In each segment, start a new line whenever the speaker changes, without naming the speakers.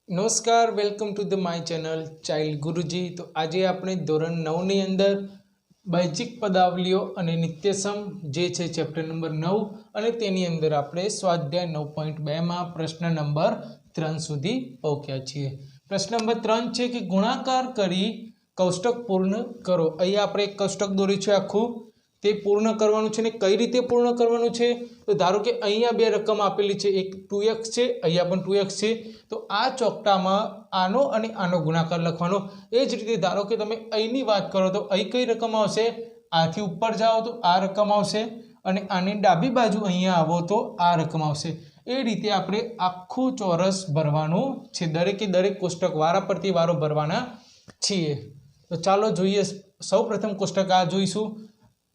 नमस्कार, welcome to the my channel child Guruji. तो आज આપણે ધોરણ 9 ની અંદર બેઝિક પદાવલીઓ અને નિત્યસમ જે છે ચેપ્ટર નંબર 9 અને તેની અંદર આપણે સ્વાધ્યાય 9.2 માં પ્રશ્ન નંબર 3 સુધી પહોંચ્યા છીએ। પ્રશ્ન નંબર 3 છે કે ગુણાકાર કરી કોષ્ટક પૂર્ણ કરો। અહીં આપણે એક કોષ્ટક દોર્યું છે આખું, તે પૂર્ણ કરવાનું છે ને કઈ રીતે પૂર્ણ કરવાનું છે? તો ધારો કે અહીંયા બે રકમ આપેલી છે, એક 2x છે, અહીંયા પણ 2x છે। તો આ ચોકટામાં આનો અને આનો ગુણાકાર લખવાનો। એ જ રીતે ધારો કે તમે અહીંની વાત કરો તો અહીં કઈ રકમ આવશે? આથી ઉપર જાઓ તો આ રકમ આવશે અને આની ડાબી બાજુ અહીંયા આવો તો આ રકમ આવશે। એ રીતે આપણે આખું ચોરસ ભરવાનું છે, દરેકે દરેક કોષ્ટક વારા પરથી વારો ભરવાના છીએ। તો ચાલો જોઈએ। સૌપ્રથમ કોષ્ટક આ જોઈશું।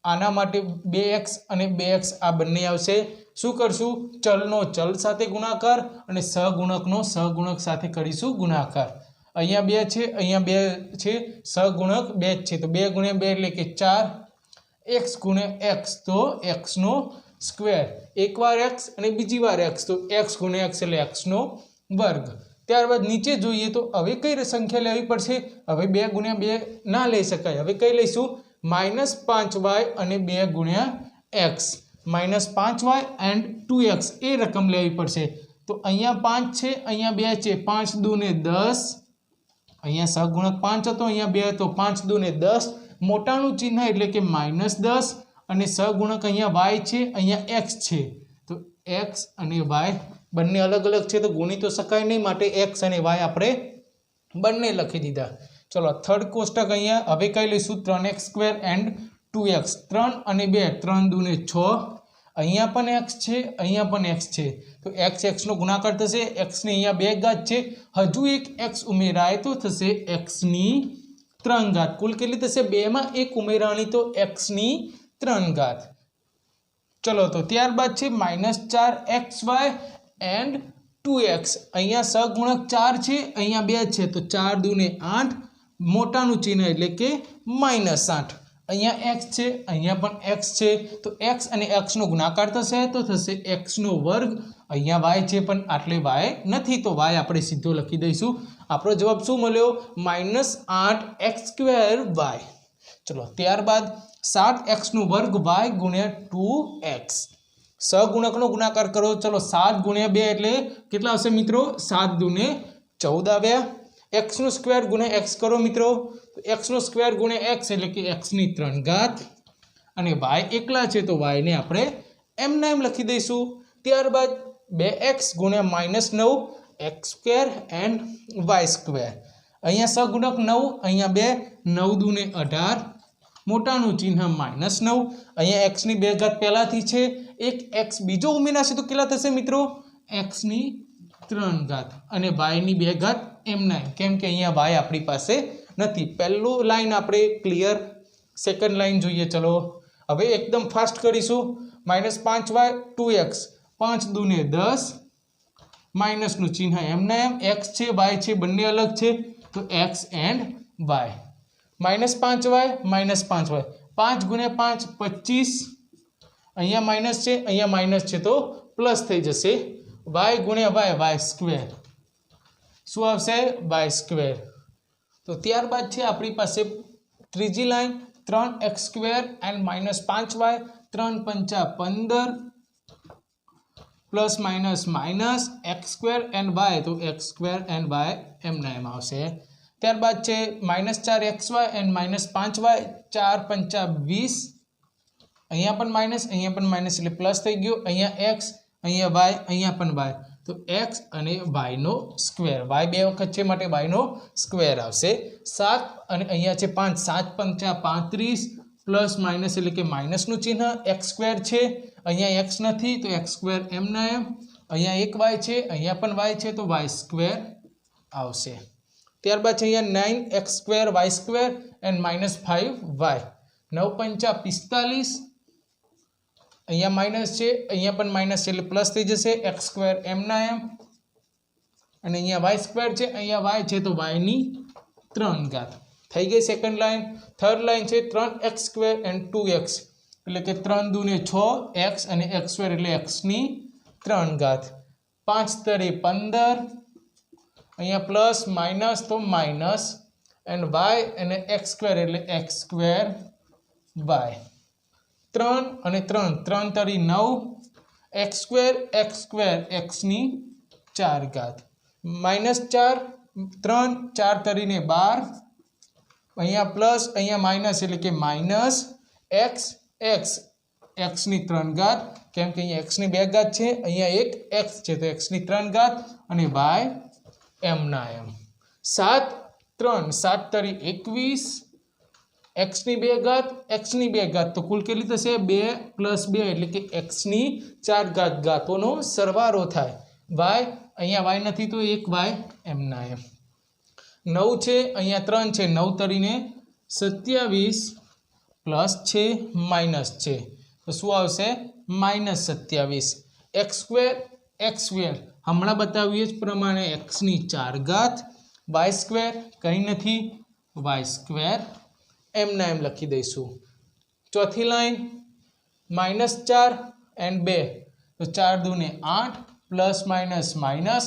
આના માટે 2x અને 2x આ બંને આવશે। શું કરશું? ચલનો ચલ સાથે ગુણાકાર અને સહગુણકનો સહગુણક સાથે કરીશું ગુણાકાર। અહીંયા 2 છે, અહીંયા 2 છે, સહગુણક 2 છે, તો 2 × 2 એટલે કે 4, x × x તો x નો સ્ક્વેર, એક વાર x અને બીજી વાર x તો x × x એટલે x નો વર્ગ। ત્યારબાદ નીચે જોઈએ તો હવે કઈ સંખ્યા લેવી પડશે? હવે 2 × 2 ના લઈ શકાય, હવે કઈ લઈશું? -5y અને 2 × x, -5y and 2x એ રકમ લેવી પડશે। તો અહીંયા 5 છે, અહીંયા 2 છે, 5 × 2 = 10, અહીંયા સહગુણક 5 હતો, અહીંયા 2 હતો, 5 × 2 = 10, મોટાનું ચિહ્ન એટલે કે -10 અને સહગુણક અહીંયા y છે, અહીંયા x છે, તો x અને y બંને અલગ અલગ છે તો ગુણી તો શકાય નહીં, માટે x અને y આપણે બંને લખી દીધા। ચલો થર્ડ કોષ્ટક અહીંયા હવે કઈ લઈશું? 3x² and 2x, 3 અને 2, 3 × 2 = 6, અહીંયા પણ x છે, અહીંયા પણ x છે, તો x નો ગુણાકાર થશે, x ની અહીંયા 2 ઘાત છે, હજુ એક x ઉમેરાય તો થશે x ની 3 ઘાત। કુલ કેટલી થશે? 2 માં 1 ઉમેરાણી તો x ની 3 ઘાત। ચલો તો ત્યારબાદ છે -4xy and 2x, અહીંયા સહગુણક 4 છે, અહીંયા 2 છે, તો 4 × 2 = 8, મોટાનું ચિહ્ન એટલે કે -8, અહીંયા x છે, અહીંયા પણ x છે, તો x અને x નો ગુણાકાર થશે તો થશે x નો વર્ગ, અહીંયા y છે પણ આટલે y નથી તો y આપણે સીધો લખી દઈશું। આપણો જવાબ શું મળ્યો? -8x²y। ચલો ત્યારબાદ 7x² y × 2x, સહગુણકનો ગુણાકાર કરો। ચલો 7 × 2 એટલે કેટલા આવશે મિત્રો? 7 × 2 = 14 આવ્યા। x નો સ્ક્વેર × x કરો મિત્રો, તો x નો સ્ક્વેર × x એટલે કે x ની 3 ઘાત અને y એકલા છે તો y ને આપણે એમના એમ લખી દઈશું। ત્યારબાદ 2x × -9 x² and y², અહીંયા સહગુણક 9, અહીંયા 2, 9 × 2 = 18, મોટાનું ચિહ્ન -9, અહીંયા x ની 2 ઘાત પહેલાથી છે, એક x બીજો ઉમેરાશે તો કેટલા થશે મિત્રો? x ની 3 ઘાત અને y ની 2 ઘાત એમના એમ, કેમ કે અહીંયા y આપણી પાસે નથી। પહેલું લાઈન આપણે ક્લિયર, સેકન્ડ લાઈન જોઈએ। ચલો હવે એકદમ ફાસ્ટ કરીશું। -5y 2x, 5 × 2 = 10, માઇનસનું ચિહ્ન એમના એમ, x છે y છે બંને અલગ છે તો x and y, -5y, -5y, 5 × 5 = 25, અહીંયા માઇનસ છે, અહીંયા માઇનસ છે તો પ્લસ થઈ જશે, y × y y², શું આવશે? y²। તો ત્યારબાદ છે આપણી પાસે ત્રીજી line 3x² and -5y, 3 × 5 = 15, plus minus minus x² and y તો x² and y એમના એમ આવશે। ત્યારબાદ છે -4xy and -5y, 4 × 5 = 20, અહીંયા પણ માઇનસ, અહીંયા પણ માઇનસ એટલે પ્લસ થઈ ગયો, અહીંયા x, અહીંયા y, અહીંયા પણ y, તો x અને y નો સ્ક્વેર, y 2 વખત છે માટે y નો સ્ક્વેર આવશે। 7 અને અહીંયા છે 5, 7 × 5 = 35, પ્લસ માઇનસ એટલે કે માઇનસનું ચિહ્ન, x² છે, અહીંયા x નથી તો x² એમના એમ, અહીંયા એક y છે, અહીંયા પણ y છે તો y² આવશે। ત્યારબાદ છે અહીંયા 9x² y² and -5y, 9 × 5 = 45, અહીંયા માઇનસ છે, અહીંયા પણ માઇનસ છે એટલે પ્લસ થઈ જશે, x² એમના એમ અને અહીંયા y² છે, અહીંયા y છે તો y ની 3 ઘાત થઈ ગઈ સેકન્ડ લાઈન। થર્ડ લાઈન છે 3x² and 2x, એટલે કે 3 દૂને 6 x અને x સ્ક્વેર એટલે x ની 3 ઘાત 5 તરી 15 અહીંયા પ્લસ માઇનસ તો માઇનસ એન્ડ y અને x સ્ક્વેર એટલે x સ્ક્વેર y 3 અને 3 3 તરી 9 x સ્ક્વેર x ની 4 ઘાત -4 3 4 તરીને 12 અહીંયા પ્લસ અહીંયા માઇનસ એટલે કે માઇનસ x ની 3 ઘાત કેમ કે અહીંયા x ની 2 ઘાત છે અહીંયા એક x છે તો x ની 3 ઘાત અને y m ના m 7 3 7 તરી 21 x ની 2 ઘાત x ની 2 ઘાત તો કુલ કેટલી થશે 2 + 2 એટલે કે x ની 4 ઘાત ઘાતોનો સરવાળો થાય y અહીંયા y નથી તો એક y m ના m 9 છે અહીંયા 3 છે 9 તરીને 27 પ્લસ છે માઇનસ છે તો શું આવશે -27 x સ્ક્વેર હમણાં બતાવ્યું જ પ્રમાણે x ની 4 ઘાત y સ્ક્વેર કંઈ નથી y સ્ક્વેર m ના m લખી દઈશું ચોથી લાઈન -4 and 2 તો 4 દૂને 8 પ્લસ માઇનસ માઇનસ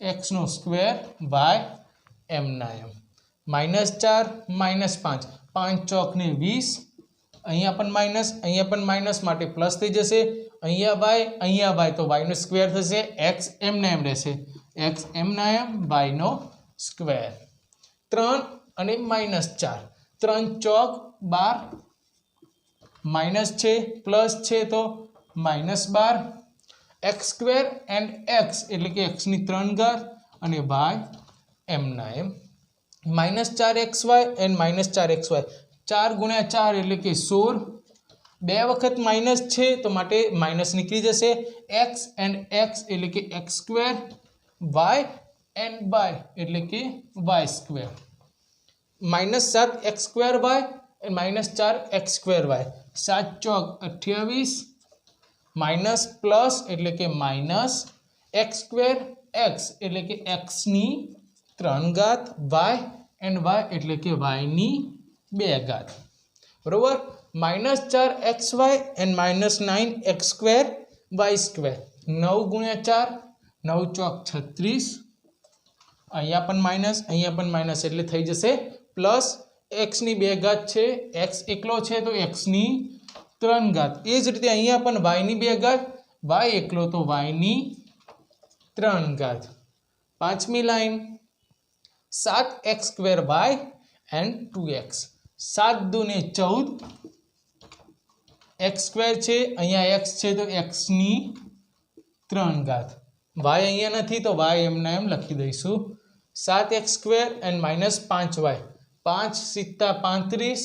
x નો સ્ક્વેર y m ના m -4 -5 5 ચોક ને 20 અહીંયા પણ માઇનસ માટે પ્લસ થઈ જશે અહીંયા y તો y નો સ્ક્વેર થશે x m ના m રહેશે x m ના m y નો સ્ક્વેર 3 અને -4 3 ચોક 12 માઇનસ છે પ્લસ છે તો -12 x સ્ક્વેર એન્ડ x એટલે કે x ની 3 ઘાત અને y m ના m -4xy એન્ડ -4xy 4 × 4 એટલે કે 16 બે વખત માઇનસ છે તો માટે માઇનસ નીકળી જશે x એન્ડ x એટલે કે x square y and y એટલે કે y square -7x square y and -4x square y 7 ચોક 28 માઇનસ પ્લસ એટલે કે માઇનસ x સ્ક્વેર x એટલે કે x ની 3 ઘાત y એન્ડ y એટલે કે y ની 2 ઘાત બરોબર -4xy and -9x square y square 9 × 4 9 ચોક 36 અહીંયા પણ માઇનસ એટલે થઈ જશે પ્લસ x ની 2 ઘાત છે x એકલો છે તો x ની 3 ઘાત એ જ રીતે અહીંયા પણ y ની 2 ઘાત y એકલો તો y ની 3 ઘાત પાંચમી line 7x square y and 2x 7 દૂને 14 x square છે અહીંયા x છે તો x ની 3 ઘાત y અહીંયા નથી તો y m ના m લખી દઈશું 7x square and -5y 5 × 7 = 35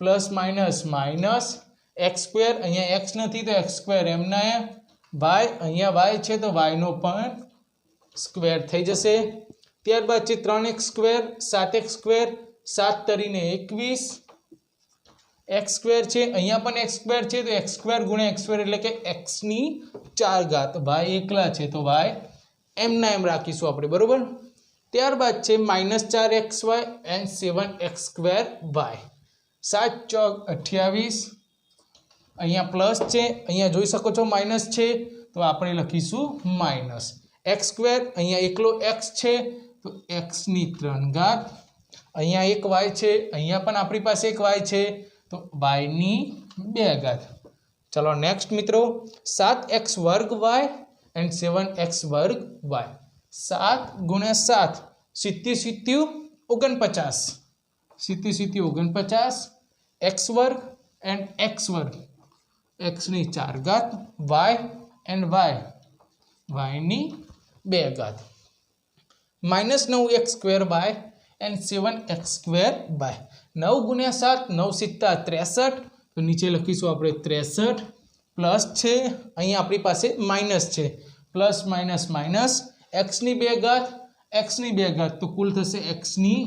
plus minus x square અહીંયા x નથી તો x સ્ક્વેર m ના m y અહીંયા y છે તો y નો પણ સ્ક્વેર થઈ જશે ત્યારબાદ છે 3x square 7x square 7 તરીને 21 x square છે અહીંયા પણ x સ્ક્વેર છે તો x સ્ક્વેર × x સ્ક્વેર એટલે કે x ની 4 ઘાત y એકલા છે તો y m ના m રાખીશું આપણે બરોબર ત્યારબાદ છે -4xy and 7x square y 7 ચોક 28 અહીંયા પ્લસ છે અહીંયા જોઈ શકો છો માઇનસ છે તો આપણે લખીશું માઇનસ x સ્ક્વેર અહીંયા એકલો x છે તો x ની 3 ઘાત અહીંયા એક y છે અહીંયા પણ આપણી પાસે એક y છે તો y ની 2 ઘાત ચલો નેક્સ્ટ મિત્રો 7x વર્ગ y એન્ડ 7x વર્ગ y 7 × 7 = 49 x વર્ગ એન્ડ x વર્ગ x ની 4 ઘાત y એન્ડ y ની 2 ઘાત -9x square y and 7x square y 9 × 7 9 × 7 = 63 તો નીચે લખીશું આપણે 63 પ્લસ છે અહીંયા આપણી પાસે માઇનસ છે પ્લસ માઇનસ x ની 2 ઘાત x ની 2 ઘાત તો કુલ થશે x ની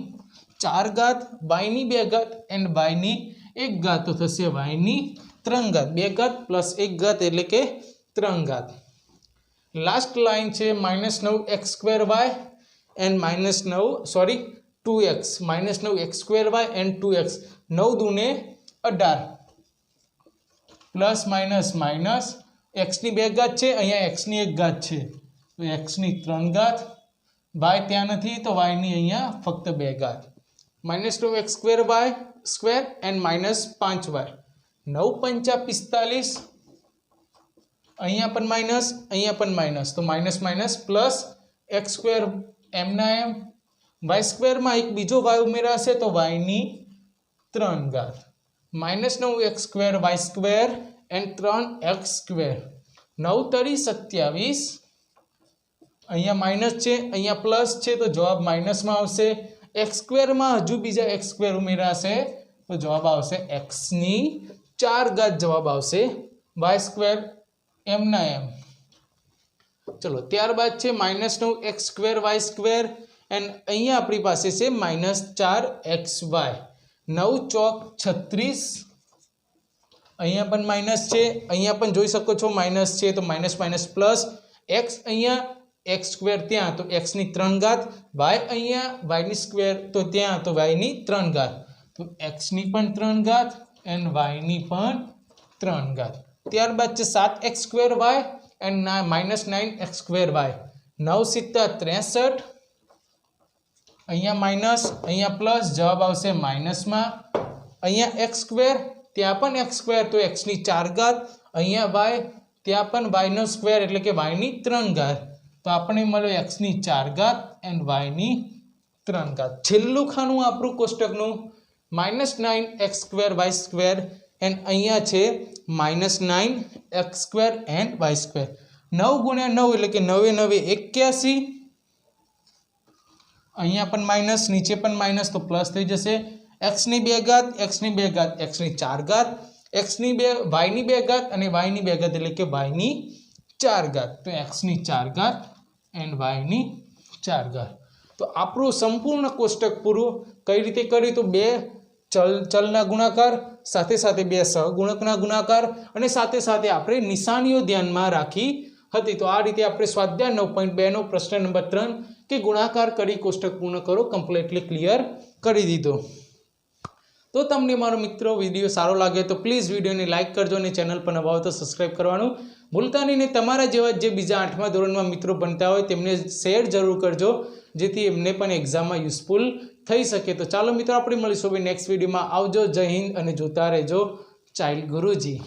4 ઘાત y ની 2 ઘાત એન્ડ y ની 1 ઘાત તો થશે y ની 3 ઘાત 2 ઘાત પ્લસ 1 ઘાત એટલે કે 3 ઘાત લાસ્ટ લાઈન છે -9x square y and 2x -9 x square y and 2x 9 દૂને 18 plus minus minus x ની 2 ઘાત છે, અહીંયા x ની 1 ઘાત છે તો x ની 3 ઘાત, y ત્યાં નથી તો y ની અહીંયા ફક્ત 2 ઘાત, -9 x square y square and -5y 9 પંચા 45, અહીંયા પણ માઇનસ તો minus minus plus x square m ના m, y સ્ક્વેર માં એક બીજો y ઉમેરાશે તો y ની 3 ઘાત, -9 x square y square and 3x square, 9 તરી 27, અહીંયા માઇનસ છે અહીંયા પ્લસ છે તો જવાબ માઇનસમાં આવશે, x સ્ક્વેર માં હજુ બીજા x સ્ક્વેર ઉમેરાશે તો જવાબ આવશે x ની 4 ઘાત જવાબ આવશે, y સ્ક્વેર m ના m. ચલો ત્યારબાદ છે -9 x square y square and અહીંયા આપણી પાસે છે -4xy, 9 ચોક 36, અહીંયા પણ માઇનસ છે અહીંયા પણ જોઈ શકો છો માઇનસ છે તો માઇનસ માઇનસ પ્લસ x, અહીંયા x સ્ક્વેર ત્યાં તો x ની 3 ઘાત, y અહીંયા y ની સ્ક્વેર તો ત્યાં તો y ની 3 ઘાત, તો x ની પણ 3 ઘાત એન્ડ y ની પણ 3 ઘાત. ત્યારબાદ છે 7x square y and -9x square y, 9 × 7 = 63, અહીંયા માઇનસ અહીંયા પ્લસ જવાબ આવશે માઇનસમાં, અહીંયા x સ્ક્વેર ત્યાં પણ x સ્ક્વેર તો x ની 4 ઘાત, અહીંયા y ત્યાં પણ y નો સ્ક્વેર એટલે કે y ની 3 ઘાત, તો આપણે મળ્યો x ની 4 ઘાત એન્ડ y ની 3 ઘાત. છેલ્લું ખાનું આપણું કોષ્ટકનું -9x square y square and અહીંયા છે -9x square and y square, 9 × 9 એટલે કે 9 × 9 = 81, અહીંયા પણ માઇનસ નીચે પણ માઇનસ તો પ્લસ થઈ જશે, x ની 2 ઘાત x ની 2 ઘાત x ની 4 ઘાત, x ની 2 y ની 2 ઘાત અને y ની 2 ઘાત એટલે કે y ની 4 ઘાત, તો x ની 4 ઘાત એન્ડ y ની 4 ઘાત. તો આપણું સંપૂર્ણ કોષ્ટક પૂરું કઈ રીતે કર્યું તો બે ચલના ગુણાકાર સાથે સાથે બે સહગુણકના ગુણાકાર અને સાથે સાથે આપણે નિશાનીઓ ધ્યાનમાં રાખી હતી. તો આ રીતે આપણે સ્વાધ્યાય 9.2 નો પ્રશ્ન નંબર 3 કે ગુણાકાર કરી કોષ્ટક પૂર્ણ કરો કમ્પ્લીટલી ક્લિયર કરી દીધો. તો તમને મારો મિત્રો વિડીયો સારો લાગે તો પ્લીઝ વિડીયોને લાઇક કરજો અને ચેનલ પર નવા હો તો સબસ્ક્રાઇબ કરવાનું ભૂલતા નહીં, ને તમારા જેવા જે બીજા 8મા ધોરણમાં મિત્રો ભણતા હોય તેમને શેર જરૂર કરજો જેથી એમને પણ એક્ઝામમાં યુઝફુલ થઈ શકે. તો ચાલો મિત્રો આપણે મળીશું નેક્સ્ટ વિડીયોમાં. આવજો, જય હિન્દ અને જોતા રહેજો ચાઇલ્ડ ગુરુજી.